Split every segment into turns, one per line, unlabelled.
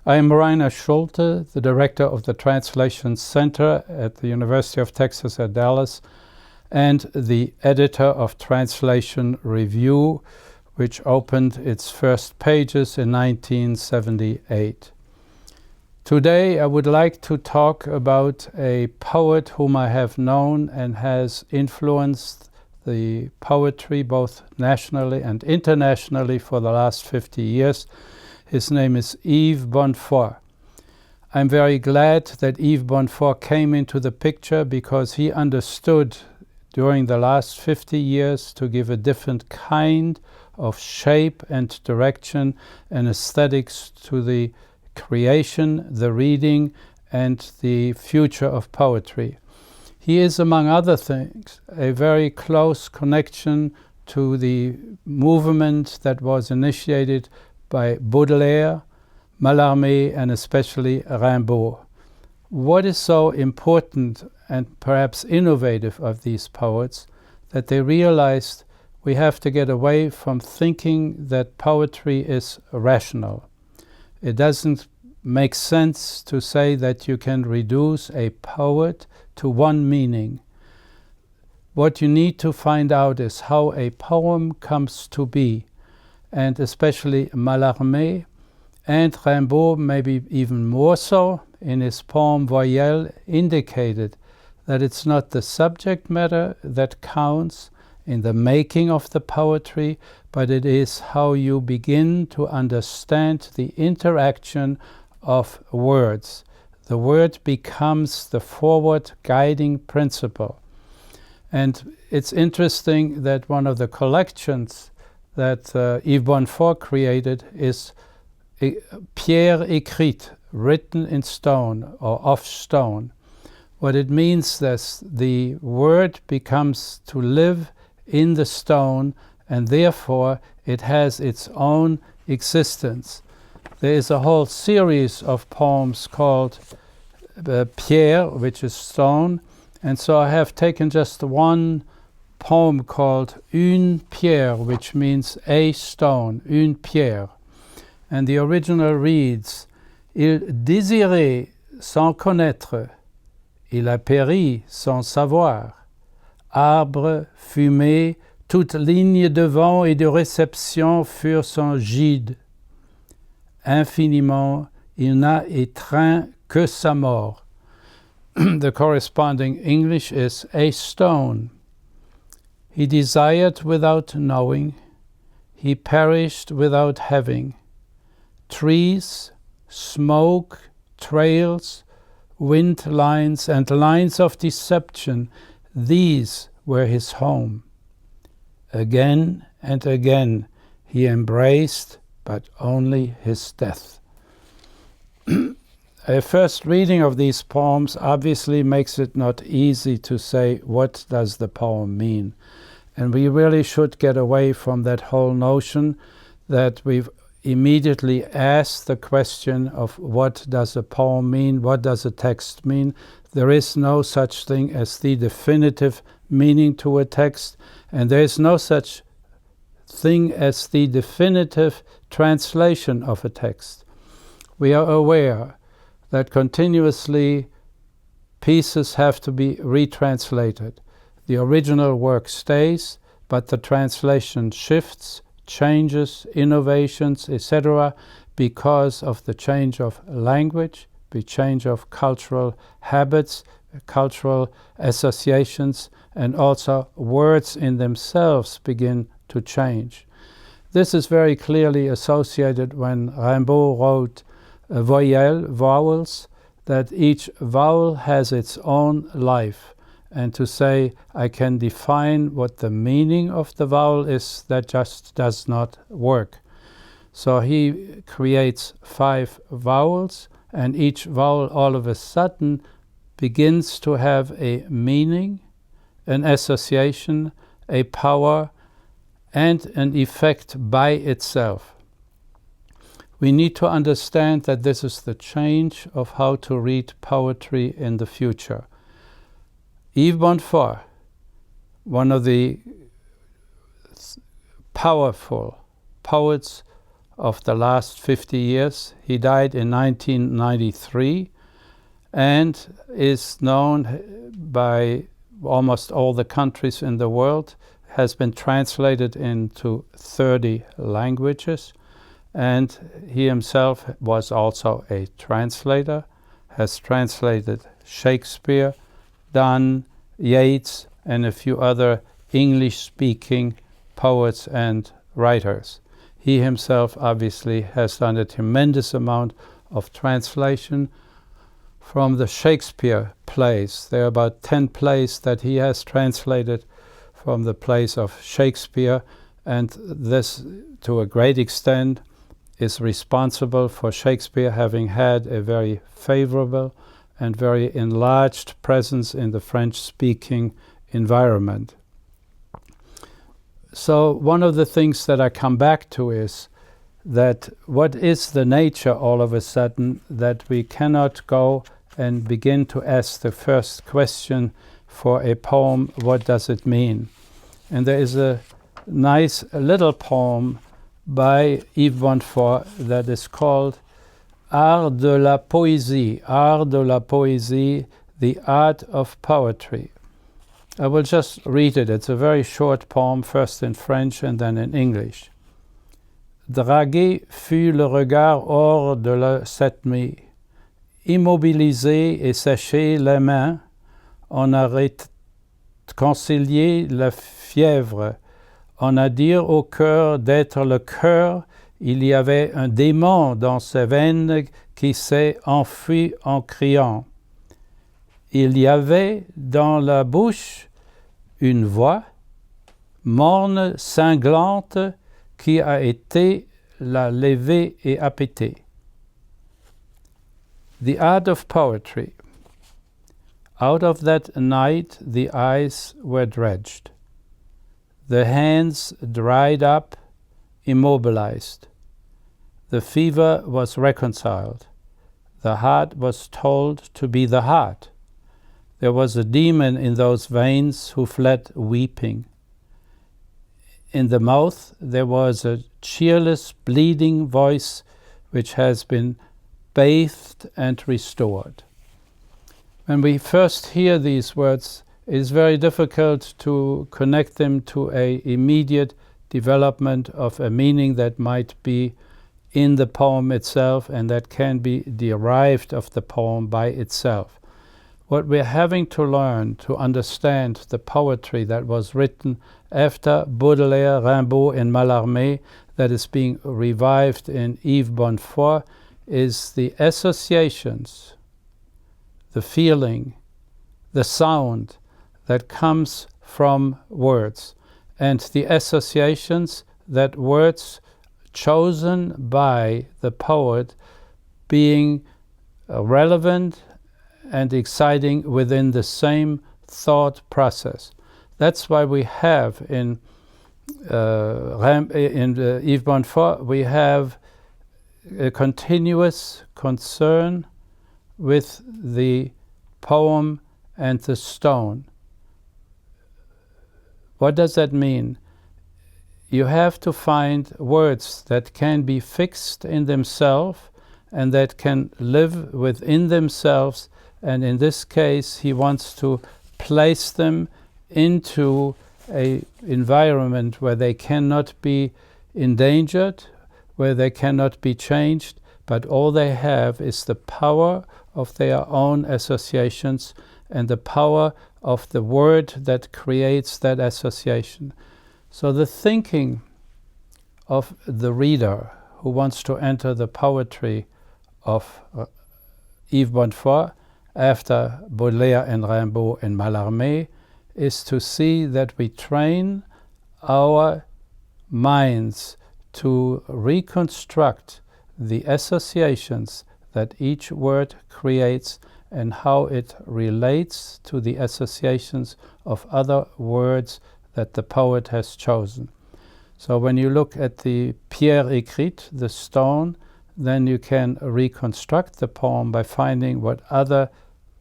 I am Rainer Schulte, the director of the Translation Center at the University of Texas at Dallas, and the editor of Translation Review, which opened its first pages in 1978. Today I would like to talk about a poet whom I have known and has influenced the poetry both nationally and internationally for the last 50 years. His name is Yves Bonnefoy. I'm very glad that Yves Bonnefoy came into the picture because he understood during the last 50 years to give a different kind of shape and direction and aesthetics to the creation, the reading, and the future of poetry. He is, among other things, a very close connection to the movement that was initiated by Baudelaire, Mallarmé, and especially Rimbaud. What is so important and perhaps innovative of these poets that they realized we have to get away from thinking that poetry is rational. It doesn't make sense to say that you can reduce a poet to one meaning. What you need to find out is how a poem comes to be, and especially Mallarmé and Rimbaud, maybe even more so, in his poem Voyelle, indicated that it's not the subject matter that counts in the making of the poetry, but it is how you begin to understand the interaction of words. The word becomes the forward guiding principle. And it's interesting that one of the collections that Yves Bonnefoy created is Pierre écrite, written in stone or of stone. What it means is the word becomes to live in the stone, and therefore it has its own existence. There is a whole series of poems called Pierre, which is stone, and so I have taken just one poem called Une pierre, which means a stone, une pierre. And the original reads, Il désirait sans connaître, il a péri sans savoir. Arbre, fumée, toute ligne de vent et de réception furent son gîte. Infiniment, il n'a étreint que sa mort. The corresponding English is a stone. He desired without knowing, he perished without having. Trees, smoke, trails, wind lines, and lines of deception, these were his home. Again and again he embraced, but only his death. A first reading of these poems obviously makes it not easy to say what does the poem mean. And we really should get away from that whole notion that we've immediately asked the question of what does a poem mean, what does a text mean. There is no such thing as the definitive meaning to a text, and there is no such thing as the definitive translation of a text. We are aware that continuously pieces have to be retranslated. The original work stays, but the translation shifts, changes, innovations, etc., because of the change of language, the change of cultural habits, cultural associations, and also words in themselves begin to change. This is very clearly associated when Rimbaud wrote voyelle, vowels, that each vowel has its own life. And to say, I can define what the meaning of the vowel is, that just does not work. So he creates 5 vowels, and each vowel all of a sudden begins to have a meaning, an association, a power, and an effect by itself. We need to understand that this is the change of how to read poetry in the future. Yves Bonnefoy, one of the powerful poets of the last 50 years. He died in 1993 and is known by almost all the countries in the world, has been translated into 30 languages, and he himself was also a translator, has translated Shakespeare, Donne, Yeats, and a few other English-speaking poets and writers. He himself obviously has done a tremendous amount of translation from the Shakespeare plays. There are about 10 plays that he has translated from the plays of Shakespeare, and this, to a great extent, is responsible for Shakespeare having had a very favorable and very enlarged presence in the French-speaking environment. So one of the things that I come back to is that what is the nature all of a sudden that we cannot go and begin to ask the first question for a poem, what does it mean? And there is a nice little poem by Yves Bonnefoy that is called Art de la Poésie, the art of poetry. I will just read it. It's a very short poem, first in French and then in English. Dragué fut le regard hors de cette nuit. Immobilisé et séché les mains, on a réconcilié la fièvre. On a dit au cœur d'être le cœur. Il y avait un démon dans ses veines qui s'est enfui en criant. Il y avait dans la bouche une voix morne, cinglante, qui a été la levée et appétée. The art of poetry. Out of that night the eyes were dredged. The hands dried up, immobilized. The fever was reconciled. The heart was told to be the heart. There was a demon in those veins who fled weeping. In the mouth there was a cheerless, bleeding voice which has been bathed and restored. When we first hear these words, it is very difficult to connect them to an immediate development of a meaning that might be in the poem itself and that can be derived of the poem by itself. What we're having to learn to understand the poetry that was written after Baudelaire, Rimbaud, and Mallarmé, that is being revived in Yves Bonnefoy, is the associations, the feeling, the sound that comes from words, and the associations that words chosen by the poet being relevant and exciting within the same thought process. That's why we have in Yves Bonnefoy, we have a continuous concern with the poem and the stone. What does that mean? You have to find words that can be fixed in themselves and that can live within themselves, and in this case he wants to place them into an environment where they cannot be endangered, where they cannot be changed, but all they have is the power of their own associations and the power of the word that creates that association. So the thinking of the reader who wants to enter the poetry of Yves Bonnefoy after Baudelaire and Rimbaud and Mallarmé is to see that we train our minds to reconstruct the associations that each word creates and how it relates to the associations of other words that the poet has chosen. So when you look at the pierre écrite, the stone, then you can reconstruct the poem by finding what other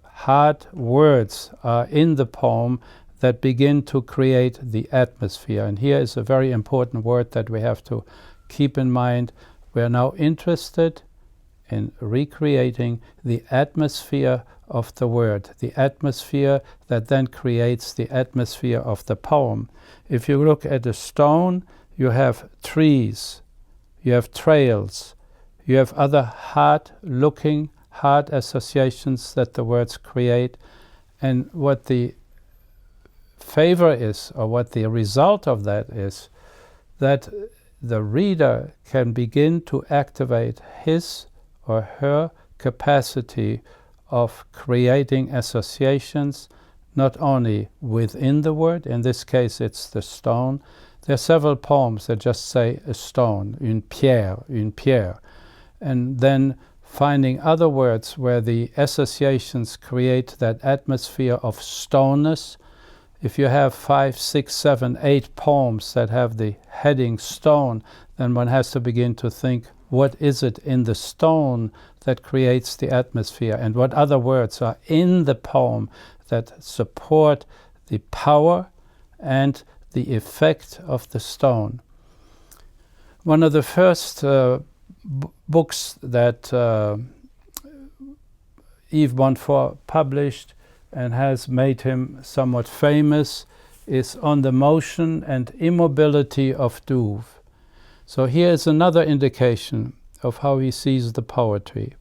hard words are in the poem that begin to create the atmosphere. And here is a very important word that we have to keep in mind, We are now interested in recreating the atmosphere of the word, the atmosphere that then creates the atmosphere of the poem. If you look at a stone, you have trees, you have trails, you have other hard-looking, hard associations that the words create, and what the favor is, or what the result of that is, that the reader can begin to activate his or her capacity of creating associations, not only within the word, in this case it's the stone. There are several poems that just say a stone, une pierre, and then finding other words where the associations create that atmosphere of stoneness. If you have 5, 6, 7, 8 poems that have the heading stone, then one has to begin to think, what is it in the stone that creates the atmosphere, and what other words are in the poem that support the power and the effect of the stone. One of the first books that Yves Bonnefoy published and has made him somewhat famous is On the Motion and Immobility of Douve. So here is another indication of how he sees the poetry.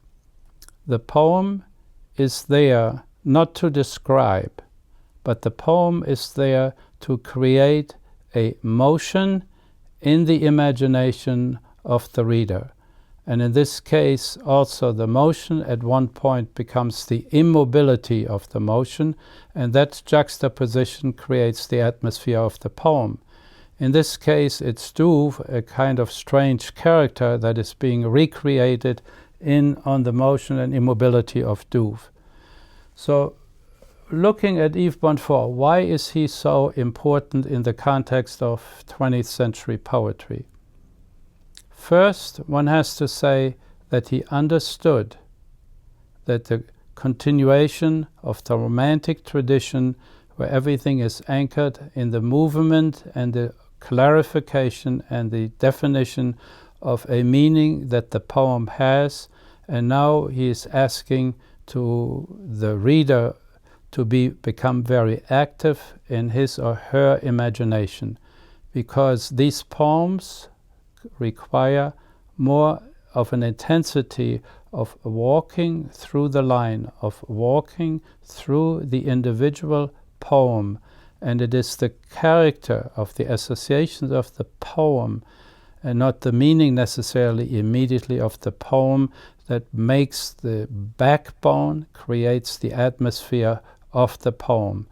The poem is there not to describe, but the poem is there to create a motion in the imagination of the reader. And in this case, also the motion at one point becomes the immobility of the motion, and that juxtaposition creates the atmosphere of the poem. In this case, it's Douve, a kind of strange character that is being recreated on the motion and immobility of Douve. So, looking at Yves Bonnefoy, why is he so important in the context of 20th century poetry? First, one has to say that he understood that the continuation of the Romantic tradition, where everything is anchored in the movement and the clarification and the definition of a meaning that the poem has, and now he is asking to the reader to become very active in his or her imagination, because these poems require more of an intensity of walking through the line, of walking through the individual poem, and it is the character of the associations of the poem and not the meaning necessarily immediately of the poem that makes the backbone, creates the atmosphere of the poem.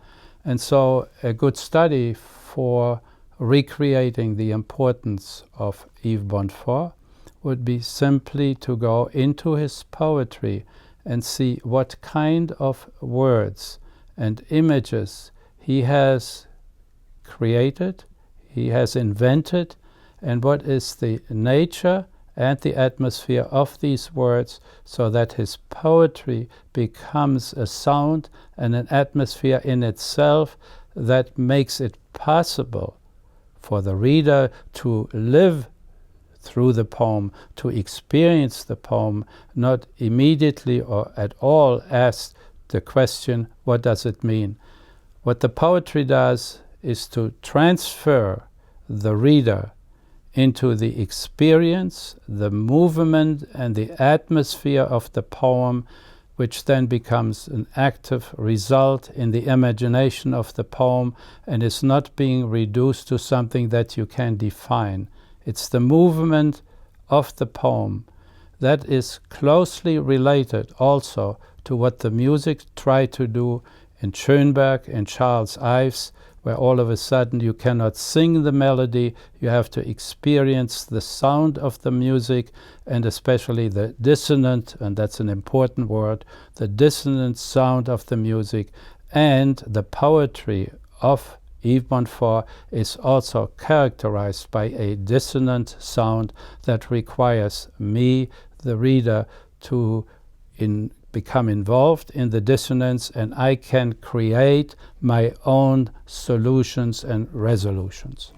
And so a good study for recreating the importance of Yves Bonnefoy would be simply to go into his poetry and see what kind of words and images he has created, he has invented, and what is the nature and the atmosphere of these words, so that his poetry becomes a sound and an atmosphere in itself that makes it possible for the reader to live through the poem, to experience the poem, not immediately or at all ask the question, what does it mean? What the poetry does is to transfer the reader into the experience, the movement, and the atmosphere of the poem, which then becomes an active result in the imagination of the poem and is not being reduced to something that you can define. It's the movement of the poem that is closely related also to what the music tried to do in Schönberg and Charles Ives, where all of a sudden you cannot sing the melody, you have to experience the sound of the music, and especially the dissonant, and that's an important word, the dissonant sound of the music. And the poetry of Yves Bonnefoy is also characterized by a dissonant sound that requires me, the reader, to become involved in the dissonance, and I can create my own solutions and resolutions.